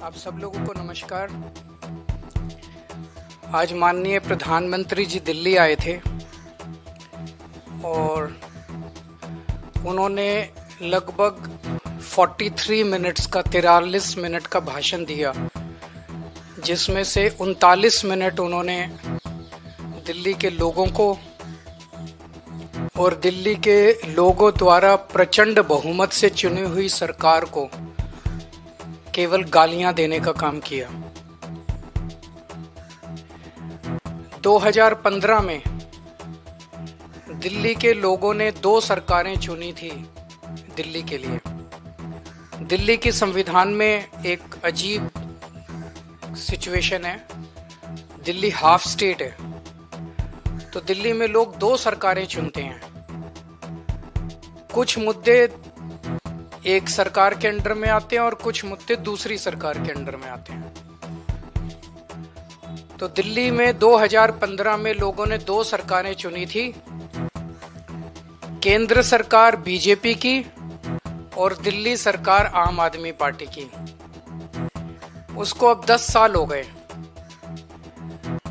आप सब लोगों को नमस्कार। आज माननीय प्रधानमंत्री जी दिल्ली आए थे और उन्होंने लगभग 43 मिनट्स का 43 मिनट का भाषण दिया, जिसमें से 39 मिनट उन्होंने दिल्ली के लोगों को और दिल्ली के लोगों द्वारा प्रचंड बहुमत से चुनी हुई सरकार को केवल गालियां देने का काम किया। 2015 में दिल्ली के लोगों ने 2 सरकारें चुनी थी दिल्ली के लिए। दिल्ली की संविधान में एक अजीब सिचुएशन है, दिल्ली हाफ स्टेट है, तो दिल्ली में लोग 2 सरकारें चुनते हैं। कुछ मुद्दे एक सरकार के अंडर में आते हैं और कुछ मुद्दे दूसरी सरकार के अंडर में आते हैं। तो दिल्ली में 2015 में लोगों ने 2 सरकारें चुनी थी, केंद्र सरकार बीजेपी की और दिल्ली सरकार आम आदमी पार्टी की। उसको अब 10 साल हो गए।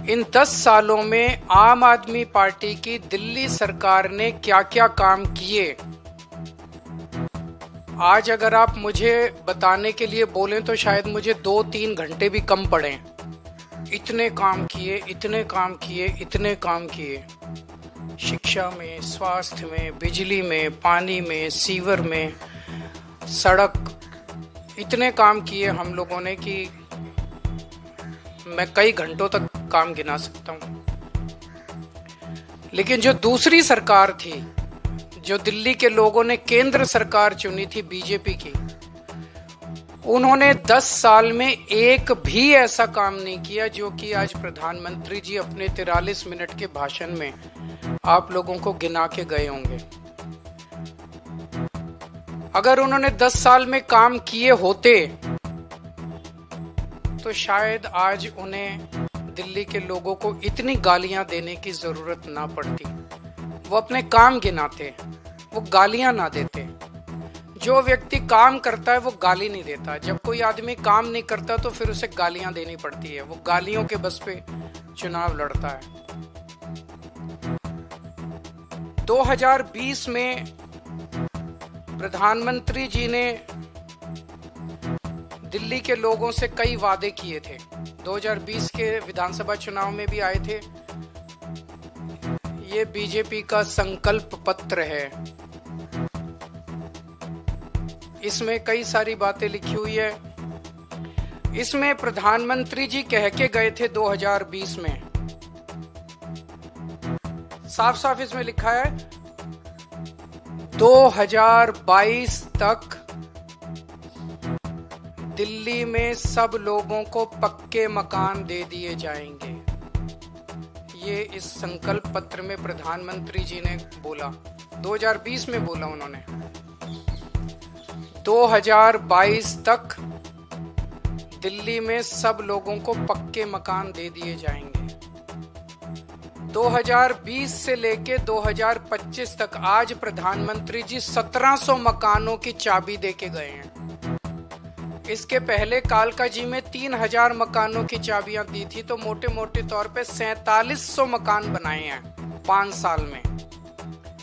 इन 10 सालों में आम आदमी पार्टी की दिल्ली सरकार ने क्या क्या काम किए, आज अगर आप मुझे बताने के लिए बोलें तो शायद मुझे 2-3 घंटे भी कम पड़े। इतने काम किए, इतने काम किए, इतने काम किए। शिक्षा में, स्वास्थ्य में, बिजली में, पानी में, सीवर में, सड़क, इतने काम किए हम लोगों ने कि मैं कई घंटों तक काम गिना सकता हूं। लेकिन जो दूसरी सरकार थी, जो दिल्ली के लोगों ने केंद्र सरकार चुनी थी बीजेपी की, उन्होंने 10 साल में एक भी ऐसा काम नहीं किया जो कि आज प्रधानमंत्री जी अपने 43 मिनट के भाषण में आप लोगों को गिना के गए होंगे। अगर उन्होंने 10 साल में काम किए होते तो शायद आज उन्हें दिल्ली के लोगों को इतनी गालियां देने की जरूरत ना पड़ती। वो अपने काम गिनाते, वो गालियां ना देते। जो व्यक्ति काम करता है वो गाली नहीं देता। जब कोई आदमी काम नहीं करता तो फिर उसे गालियां देनी पड़ती है। वो गालियों के बस पे चुनाव लड़ता है। 2020 में प्रधानमंत्री जी ने दिल्ली के लोगों से कई वादे किए थे। 2020 के विधानसभा चुनाव में भी आए थे। ये बीजेपी का संकल्प पत्र है। इसमें कई सारी बातें लिखी हुई है। इसमें प्रधानमंत्री जी कह के गए थे 2020 में, साफ साफ इसमें लिखा है 2022 तक दिल्ली में सब लोगों को पक्के मकान दे दिए जाएंगे। ये इस संकल्प पत्र में प्रधानमंत्री जी ने बोला, 2020 में बोला उन्होंने। 2022 तक दिल्ली में सब लोगों को पक्के मकान दे दिए जाएंगे। 2020 से लेके 2025 तक आज प्रधानमंत्री जी 1700 मकानों की चाबी दे के गए हैं। इसके पहले कालका जी में 3000 मकानों की चाबियां दी थी, तो मोटे मोटे तौर पे 4700 मकान बनाए हैं 5 साल में।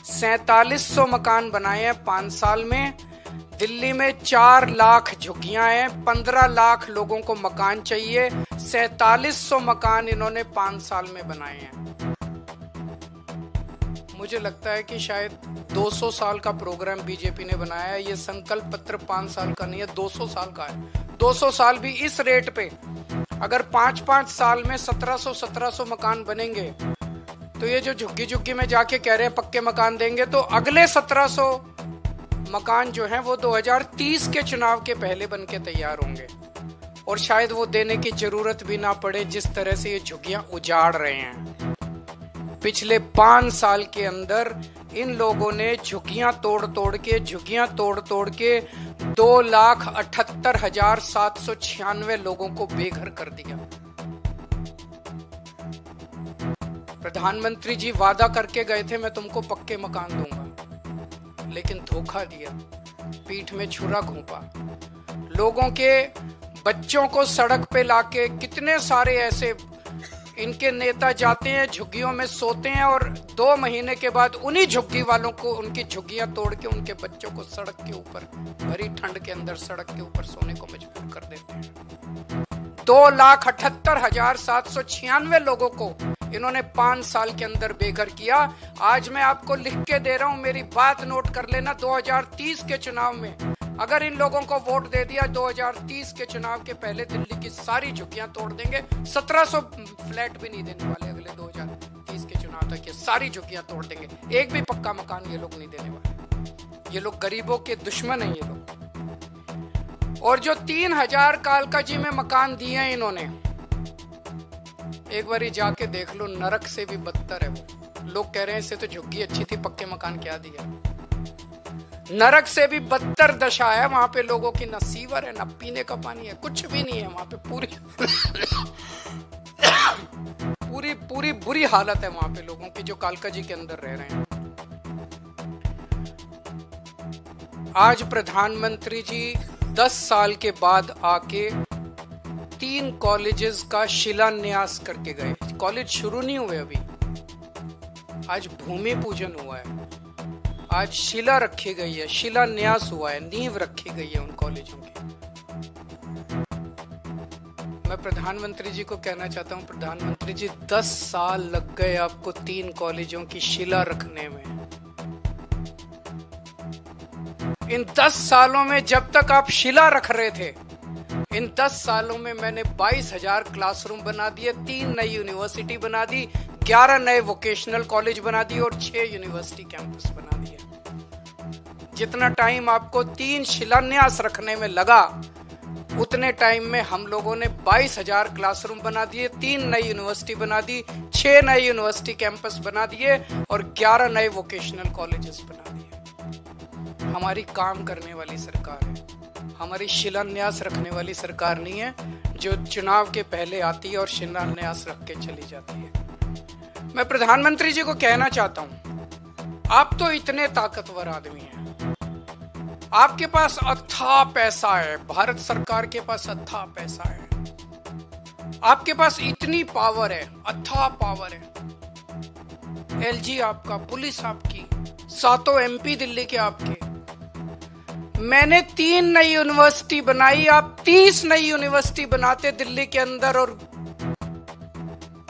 4700 मकान बनाए हैं 5 साल में। दिल्ली में 4 लाख झुग्गियां हैं, 15 लाख लोगों को मकान चाहिए। 4700 मकान इन्होंने 5 साल में बनाए हैं। मुझे लगता है कि शायद 200 साल का प्रोग्राम बीजेपी ने बनाया है। ये संकल्प पत्र 5 साल का नहीं है, 200 साल का है। 200 साल भी इस रेट पे अगर 5-5 साल में 1700 मकान बनेंगे, तो ये जो झुग्गी झुग्गी में जाके कह रहे हैं पक्के मकान देंगे, तो अगले 1700 मकान जो हैं वो 2030 के चुनाव के पहले बन के तैयार होंगे। और शायद वो देने की जरूरत भी ना पड़े, जिस तरह से ये झुग्गियां उजाड़ रहे हैं। पिछले 5 साल के अंदर इन लोगों ने झुग्गियां तोड़ तोड़ के 2,78,796 लोगों को बेघर कर दिया। प्रधानमंत्री जी वादा करके गए थे मैं तुमको पक्के मकान दूंगा, लेकिन धोखा दिया, पीठ में छुरा घोंपा। लोगों के बच्चों को सड़क पे लाके, कितने सारे ऐसे इनके नेता जाते हैं, झुग्गियों में सोते हैं और 2 महीने के बाद उन्हीं झुग्गी वालों को उनकी झुग्गियां तोड़ के उनके बच्चों को सड़क के ऊपर, भरी ठंड के अंदर सड़क के ऊपर सोने को मजबूर कर देते हैं। 2,78,796 लोगों को इन्होंने 5 साल के अंदर बेघर किया। आज मैं आपको लिख के दे रहा हूं, मेरी बात नोट कर लेना। 2030 के चुनाव में अगर इन लोगों को वोट दे दिया, 2030 के चुनाव के पहले दिल्ली की सारी झुग्गियां तोड़ देंगे। 1700 फ्लैट भी नहीं देने वाले अगले 2030 के चुनाव तक, ये सारी झुग्गियां तोड़ देंगे। एक भी पक्का मकान ये लोग नहीं देने वाले। ये लोग गरीबों के दुश्मन हैं ये लोग। और जो 3000 कालकाजी में मकान दिए हैं इन्होंने, एक बारी जाके देख लो, नरक से भी बदतर है वो। लोग कह रहे हैं इससे तो झुग्गी अच्छी थी, पक्के मकान क्या दिया। नरक से भी बदतर दशा है वहां पे लोगों की। न सीवर है, न पीने का पानी है, कुछ भी नहीं है वहां पे। पूरी बुरी हालत है वहां पे लोगों की जो कालकाजी के अंदर रह रहे हैं। आज प्रधानमंत्री जी 10 साल के बाद आके 3 कॉलेजेस का शिलान्यास करके गए। कॉलेज शुरू नहीं हुए अभी, आज भूमि पूजन हुआ है, आज शिला रखी गई है, शिलान्यास हुआ है, नींव रखी गई है उन कॉलेजों की। मैं प्रधानमंत्री जी को कहना चाहता हूं, प्रधानमंत्री जी 10 साल लग गए आपको 3 कॉलेजों की शिला रखने में। इन 10 सालों में जब तक आप शिला रख रहे थे, इन 10 सालों में मैंने 22,000 क्लासरूम बना दिए, 3 नई यूनिवर्सिटी बना दी, 11 नए वोकेशनल कॉलेज बना दिए और 6 यूनिवर्सिटी कैंपस बना दिए। जितना टाइम आपको 3 शिलान्यास रखने में लगा, उतने टाइम में हम लोगों ने 22,000 क्लासरूम बना दिए, 3 नई यूनिवर्सिटी बना दी, 6 नए यूनिवर्सिटी कैंपस बना दिए और 11 नए वोकेशनल कॉलेजेस बना दिए। हमारी काम करने वाली सरकार है, हमारी शिलान्यास रखने वाली सरकार नहीं है जो चुनाव के पहले आती है और शिलान्यास रख के चली जाती है। मैं प्रधानमंत्री जी को कहना चाहता हूं, आप तो इतने ताकतवर आदमी हैं, आपके पास अथाह पैसा है, भारत सरकार के पास अथाह पैसा है, आपके पास इतनी पावर है, अथाह पावर है। एलजी आपका, पुलिस आपकी, 7 MP दिल्ली के आपके। मैंने 3 नई यूनिवर्सिटी बनाई, आप 30 नई यूनिवर्सिटी बनाते दिल्ली के अंदर, और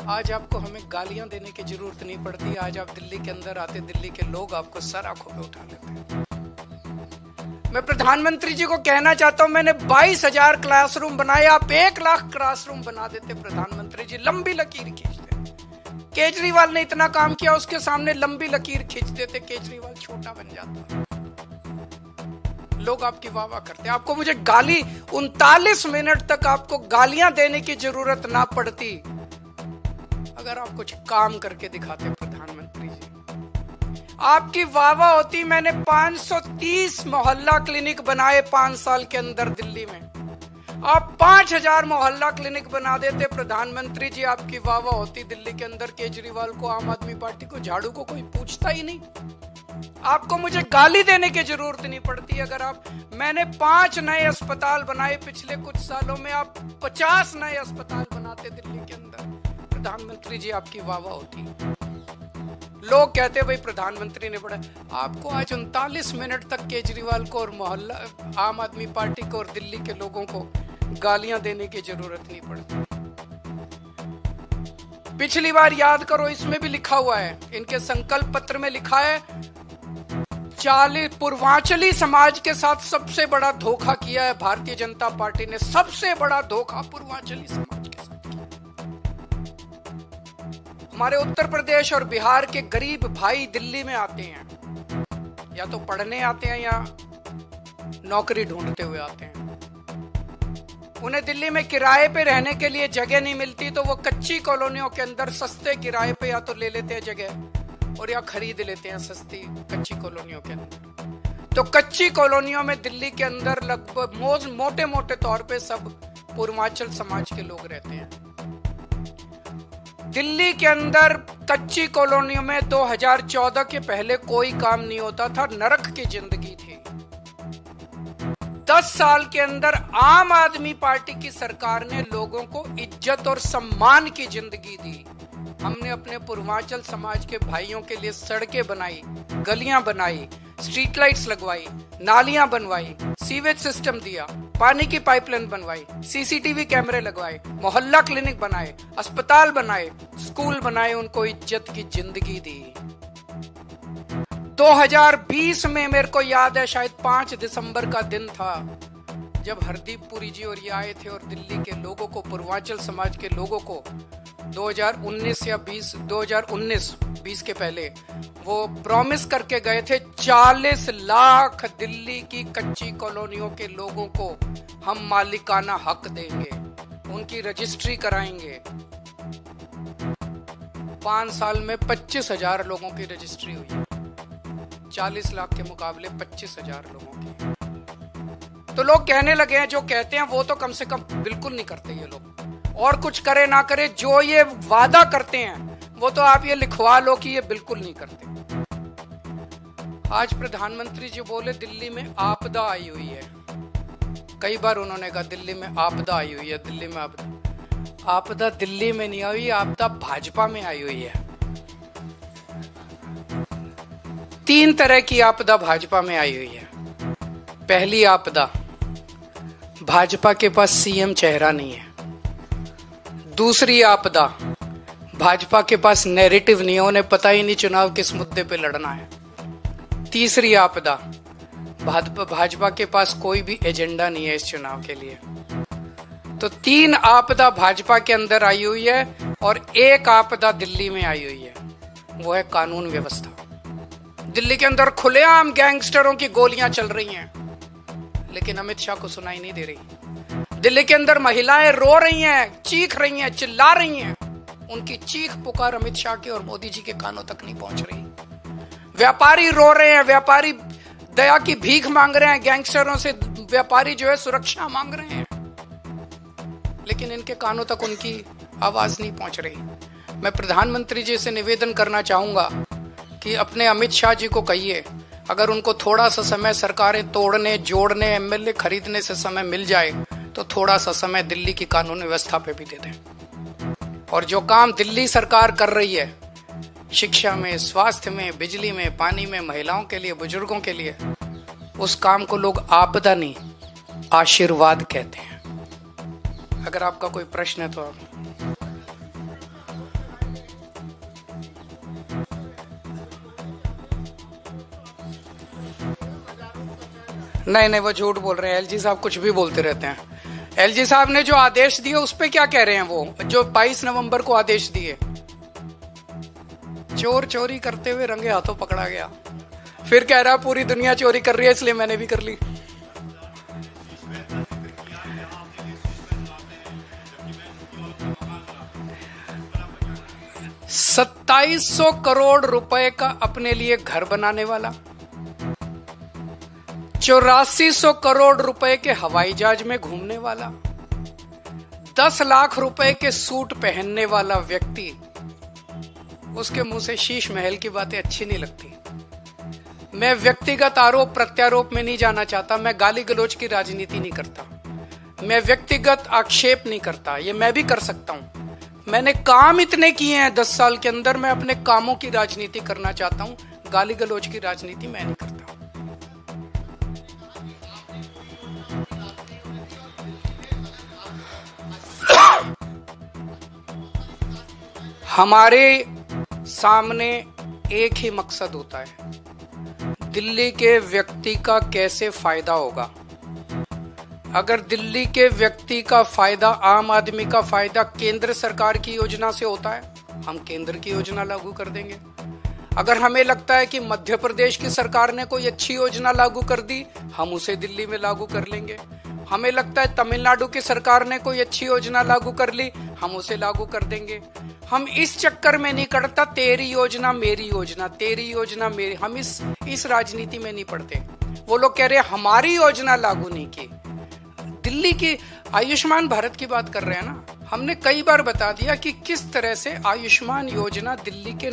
आज आपको हमें गालियां देने की जरूरत नहीं पड़ती। आज आप दिल्ली के अंदर आते, दिल्ली के लोग आपको सर आंखों पे उठा लेते हैं। मैं प्रधानमंत्री जी को कहना चाहता हूं, मैंने 22,000 क्लासरूम बनाए, आप 1 लाख क्लासरूम बना देते प्रधानमंत्री जी, लंबी लकीर खींचते। केजरीवाल ने इतना काम किया, उसके सामने लंबी लकीर खींच देते, केजरीवाल छोटा बन जाता। लोग आपकी वाह वाह करते। आपको मुझे गाली 39 मिनट तक आपको गालियां देने की जरूरत ना पड़ती अगर आप कुछ काम करके दिखाते प्रधानमंत्री जी। आपकी वाह वाह होती। मैंने 530 मोहल्ला क्लिनिक बनाए 5 साल के अंदर दिल्ली में। आप 5000 मोहल्ला क्लिनिक बना देते प्रधानमंत्री जी, आपकी वाह वाह होती दिल्ली के अंदर। केजरीवाल को, आम आदमी पार्टी को, झाड़ू को कोई पूछता ही नहीं। आपको मुझे गाली देने की जरूरत नहीं पड़ती। अगर आप, मैंने 5 नए अस्पताल बनाए पिछले कुछ सालों में, आप 50 नए अस्पताल बनाते दिल्ली के अंदर, प्रधानमंत्री जी आपकी वाह वाह होती। लोग कहते भाई प्रधानमंत्री ने बड़ा। आपको आज 39 मिनट तक केजरीवाल को और मोहल्ला आम आदमी पार्टी को और दिल्ली के लोगों को गालियां देने की जरूरत नहीं पड़ती। पिछली बार याद करो, इसमें भी लिखा हुआ है, इनके संकल्प पत्र में लिखा है, 40 पूर्वांचली समाज के साथ सबसे बड़ा धोखा किया है भारतीय जनता पार्टी ने। सबसे बड़ा धोखा पूर्वांचली समाज के साथ किया। हमारे उत्तर प्रदेश और बिहार के गरीब भाई दिल्ली में आते हैं, या तो पढ़ने आते हैं या नौकरी ढूंढते हुए आते हैं। उन्हें दिल्ली में किराए पे रहने के लिए जगह नहीं मिलती, तो वो कच्ची कॉलोनियों के अंदर सस्ते किराए पे या तो ले लेते हैं जगह और या खरीद लेते हैं सस्ती कच्ची कॉलोनियों के अंदर। तो कच्ची कॉलोनियों में दिल्ली के अंदर लगभग मोटे मोटे तौर पे सब पूर्वांचल समाज के लोग रहते हैं। दिल्ली के अंदर कच्ची कॉलोनियों में 2014 के पहले कोई काम नहीं होता था, नरक की जिंदगी थी। 10 10 साल के अंदर आम आदमी पार्टी की सरकार ने लोगों को इज्जत और सम्मान की जिंदगी दी। हमने अपने पूर्वांचल समाज के भाइयों के लिए सड़कें बनाई, गलियां बनाई, स्ट्रीट लाइट्स लगवाई, नालियां बनवाई, सीवेज सिस्टम दिया, पानी की पाइपलाइन बनवाई, सीसीटीवी कैमरे लगवाए, मोहल्ला क्लिनिक बनाए, अस्पताल बनाए, स्कूल बनाए, उनको इज्जत की जिंदगी दी। 2020 में मेरे को याद है, शायद 5 दिसंबर का दिन था, जब हरदीप पुरी जी और ये आए थे और दिल्ली के लोगों को, पूर्वांचल समाज के लोगों को 2019 या 2019 के पहले वो प्रॉमिस करके गए थे 40 लाख दिल्ली की कच्ची कॉलोनियों के लोगों को हम मालिकाना हक देंगे, उनकी रजिस्ट्री कराएंगे। 5 साल में 25,000 लोगों की रजिस्ट्री हुई, 40 लाख के मुकाबले 25,000 लोगों की। तो लोग कहने लगे हैं, जो कहते हैं वो तो कम से कम बिल्कुल नहीं करते ये लोग, और कुछ करे ना करे जो ये वादा करते हैं वो तो आप ये लिखवा लो कि ये बिल्कुल नहीं करते। आज प्रधानमंत्री जी बोले दिल्ली में आपदा आई हुई है, कई बार उन्होंने कहा दिल्ली में आपदा आई हुई है, दिल्ली में आपदा। आपदा दिल्ली में नहीं आई, आपदा भाजपा में आई हुई है। 3 तरह की आपदा भाजपा में आई हुई है। पहली आपदा, भाजपा के पास सीएम चेहरा नहीं है। दूसरी आपदा, भाजपा के पास नैरेटिव नहीं है, उन्हें पता ही नहीं चुनाव किस मुद्दे पे लड़ना है। तीसरी आपदा, भाजपा के पास कोई भी एजेंडा नहीं है इस चुनाव के लिए। तो 3 आपदा भाजपा के अंदर आई हुई है और एक आपदा दिल्ली में आई हुई है, वो है कानून व्यवस्था। दिल्ली के अंदर खुलेआम गैंगस्टरों की गोलियां चल रही हैं, लेकिन अमित शाह को सुनाई नहीं दे रही। दिल्ली के अंदर महिलाएं रो रही हैं, चीख रही हैं, चिल्ला रही हैं, उनकी चीख पुकार अमित शाह के और मोदी जी के कानों तक नहीं पहुंच रही। व्यापारी रो रहे हैं, व्यापारी दया की भीख मांग रहे हैं, गैंगस्टरों से व्यापारी जो है सुरक्षा मांग रहे हैं, लेकिन इनके कानों तक उनकी आवाज नहीं पहुंच रही। मैं प्रधानमंत्री जी से निवेदन करना चाहूंगा कि अपने अमित शाह जी को कहिए, अगर उनको थोड़ा सा समय सरकारें तोड़ने, जोड़ने, एमएलए खरीदने से समय मिल जाए तो थोड़ा सा समय दिल्ली की कानून व्यवस्था पे भी दे दें। और जो काम दिल्ली सरकार कर रही है, शिक्षा में, स्वास्थ्य में, बिजली में, पानी में, महिलाओं के लिए, बुजुर्गों के लिए, उस काम को लोग आपदा नहीं आशीर्वाद कहते हैं। अगर आपका कोई प्रश्न है तो आप नहीं, वो झूठ बोल रहे हैं। एलजी साहब कुछ भी बोलते रहते हैं। एलजी साहब ने जो आदेश दिए उस पे क्या कह रहे हैं, वो जो 22 नवंबर को आदेश दिए, चोर चोरी करते हुए रंगे हाथों पकड़ा गया, फिर कह रहा पूरी दुनिया चोरी कर रही है इसलिए मैंने भी कर ली। ₹2700 करोड़ का अपने लिए घर बनाने वाला, 8400 करोड़ रुपए के हवाई जहाज में घूमने वाला, 10 लाख रुपए के सूट पहनने वाला व्यक्ति, उसके मुंह से शीश महल की बातें अच्छी नहीं लगती। मैं व्यक्तिगत आरोप प्रत्यारोप में नहीं जाना चाहता, मैं गाली गलौज की राजनीति नहीं करता, मैं व्यक्तिगत आक्षेप नहीं करता, ये मैं भी कर सकता हूं। मैंने काम इतने किए हैं 10 साल के अंदर, मैं अपने कामों की राजनीति करना चाहता हूं, गाली गलौज की राजनीति मैं नहीं करता। हमारे सामने एक ही मकसद होता है, दिल्ली के व्यक्ति का कैसे फायदा होगा। अगर दिल्ली के व्यक्ति का फायदा, आम आदमी का फायदा केंद्र सरकार की योजना से होता है, हम केंद्र की योजना लागू कर देंगे। अगर हमें लगता है कि मध्य प्रदेश की सरकार ने कोई अच्छी योजना लागू कर दी, हम उसे दिल्ली में लागू कर लेंगे। हमें लगता है तमिलनाडु की सरकार ने कोई अच्छी योजना लागू कर ली, हम उसे लागू कर देंगे। हम इस चक्कर में नहीं करता तेरी योजना मेरी योजना, तेरी योजना मेरी, हम इस राजनीति में नहीं पड़ते। वो लोग कह रहे हैं हमारी योजना लागू नहीं की। दिल्ली की आयुष्मान भारत की बात कर रहे हैं ना, हमने कई बार बता दिया कि किस तरह से आयुष्मान योजना दिल्ली के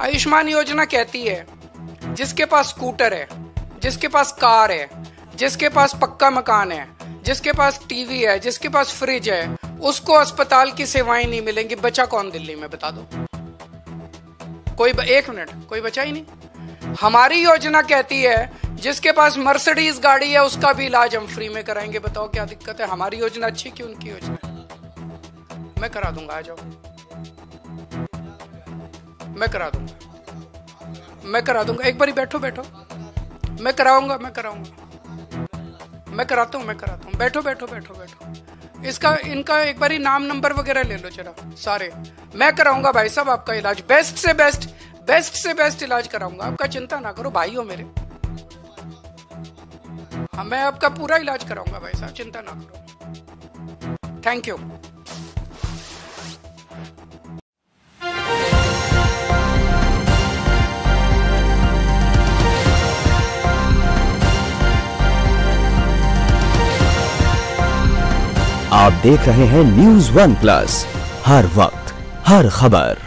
आयुष्मान योजना कहती है जिसके पास स्कूटर है, जिसके पास कार है, जिसके पास पक्का मकान है, जिसके पास टीवी है, जिसके पास फ्रिज है, उसको अस्पताल की सेवाएं नहीं मिलेंगी। बचा कौन दिल्ली में, बता दो कोई? एक मिनट, कोई बचा ही नहीं। हमारी योजना कहती है जिसके पास मर्सिडीज गाड़ी है उसका भी इलाज हम फ्री में कराएंगे। बताओ क्या दिक्कत है? हमारी योजना अच्छी कि उनकी योजना? मैं करा दूंगा, आ जाओ, मैं करा दूंगा, मैं करा दूंगा। एक बारी बैठो, बैठो, मैं कराऊंगा, मैं कराऊंगा, मैं कराता हूँ, मैं कराता हूँ। बैठो बैठो बैठो बैठो। इसका इनका एक बारी नाम नंबर वगैरह ले लो जरा सारे। मैं कराऊंगा भाई साहब आपका इलाज, बेस्ट से बेस्ट, बेस्ट से बेस्ट इलाज कराऊंगा आपका। चिंता ना करो, भाई हो मेरे। हाँ, मैं आपका पूरा इलाज कराऊंगा भाई साहब, चिंता ना करो। Thank you. आप देख रहे हैं न्यूज़ 1+, हर वक्त हर खबर।